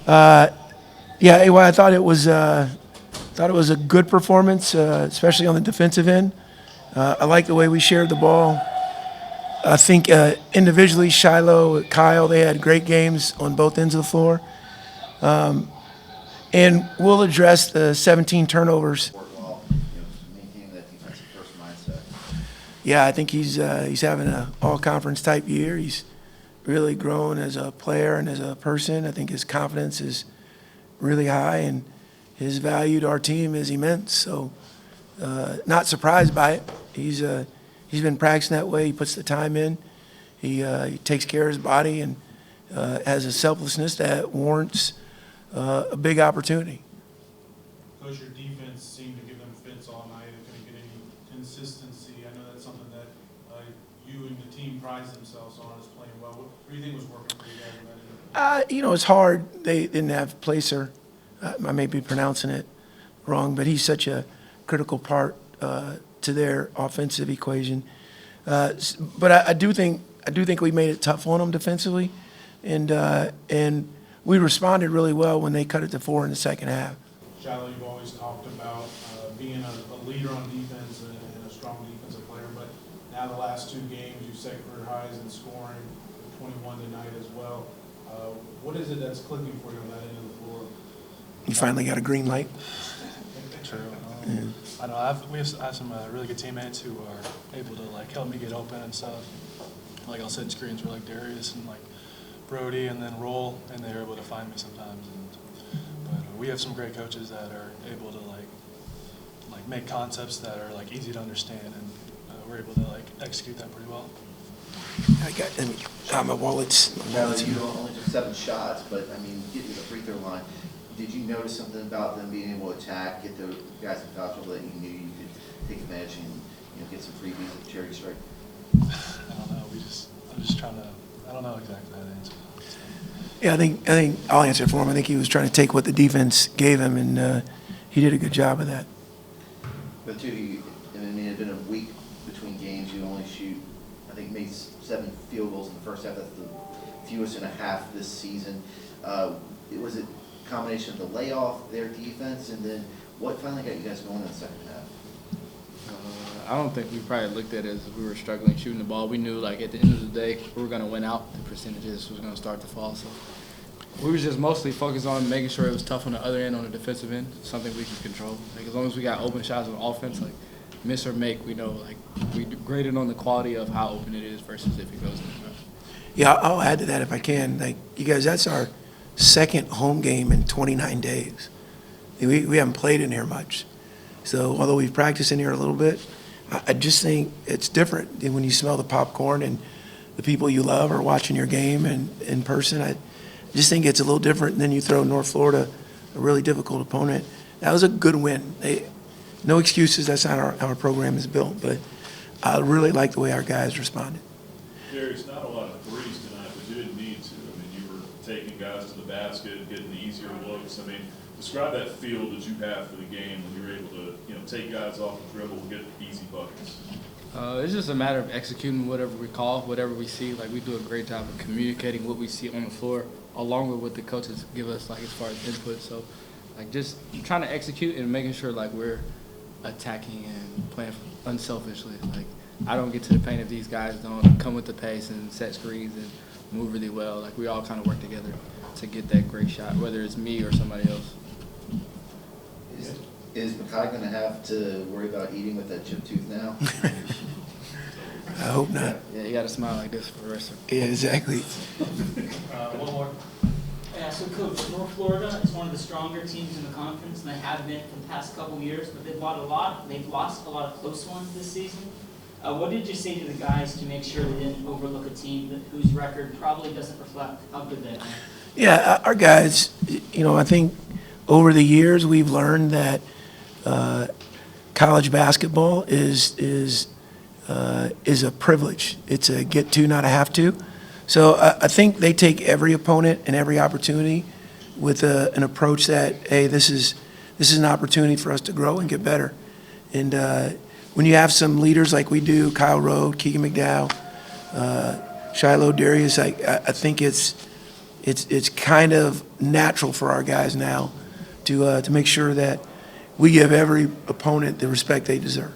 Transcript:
Yeah, well, I thought it was a good performance, especially on the defensive end. I like the way we shared the ball. I think individually, Shiloh, Kyle, they had great games on both ends of the floor. And we'll address the 17 turnovers. Work well, maintaining that defensive first mindset. Yeah, I think he's having an all-conference type year. He's really grown as a player and as a person. I think his confidence is really high, and his value to our team is immense. So, not surprised by it. He's been practicing that way. He puts the time in. He takes care of his body and has a selflessness that warrants a big opportunity. Coach, your defense seemed to give them fits all night. They couldn't get any consistency. I know that's something that you and the team prides themselves on, is playing well. What do you think was working for you guys in that end? It's hard. They didn't have Placer. I may be pronouncing it wrong, but he's such a critical part to their offensive equation. But I do think we made it tough on them defensively, and we responded really well when they cut it to 4 in the second half. Shiloh, you've always talked about being a leader on defense and a strong defensive player, but now the last 2 games you set career highs in scoring, 21 tonight as well. What is it that's clicking for you on that end of the floor? You finally got a green light. True. I know we have some really good teammates who are able to help me get open and stuff. Like I'll set screens for Darius and Brody, and then roll, and they're able to find me sometimes. But we have some great coaches that are able to make concepts that are easy to understand, and we're able to execute that pretty well. My wallet's. You only took 7 shots, but getting to the free throw line, did you notice something about them being able to attack, get the guys in foul trouble that you knew you could take advantage and get some freebies at the charity strike? I don't know. I'm just trying to. I don't know exactly how to answer that. Yeah, I think I'll answer it for him. I think he was trying to take what the defense gave him, and he did a good job of that. But too, it had been a week between games. You only shoot, I think, made 7 field goals in the first half. That's the fewest and a half this season. Was it a combination of the layoff, their defense, and then what finally got you guys going in the second half? I don't think we probably looked at it as we were struggling shooting the ball. We knew at the end of the day we were going to win out. The percentages was going to start to fall. So we were just mostly focused on making sure it was tough on the other end, on the defensive end, something we can control. As long as we got open shots on offense, miss or make, we know we graded on the quality of how open it is versus if it goes in. Yeah, I'll add to that if I can. You guys, that's our second home game in 29 days. We haven't played in here much. So although we've practiced in here a little bit, I just think it's different when you smell the popcorn and the people you love are watching your game and in person. I just think it's a little different than you throw North Florida, a really difficult opponent. That was a good win. No excuses. That's not how our program is built. But I really like the way our guys responded. Darius, not a lot of threes tonight, but you didn't need to. You were taking guys to the basket, getting the easier looks. Describe that feel that you have for the game when you're able to, take guys off the dribble and get easy buckets. It's just a matter of executing whatever we call, whatever we see. We do a great job of communicating what we see on the floor, along with what the coaches give us, as far as input. So, just trying to execute and making sure, we're attacking and playing unselfishly. I don't get to the paint if these guys don't come with the pace and set screens and move really well. We all kind of work together to get that great shot, whether it's me or somebody else. Is Makai going to have to worry about eating with that chip tooth now? I hope not. Yeah, you got to smile like this for the rest of it. Yeah, exactly. One more. Yeah, so Coach, North Florida is one of the stronger teams in the conference, and they have been for the past couple years, but they've lost a lot of close ones this season. What did you say to the guys to make sure they didn't overlook a team whose record probably doesn't reflect how good they are? Yeah, our guys, I think over the years we've learned that college basketball is a privilege. It's a get to, not a have to. So I think they take every opponent and every opportunity with an approach that, hey, this is an opportunity for us to grow and get better. And when you have some leaders like we do, Kyle Rode, Keegan McDowell, Shiloh, Darius, I think it's it's kind of natural for our guys now to make sure that we give every opponent the respect they deserve.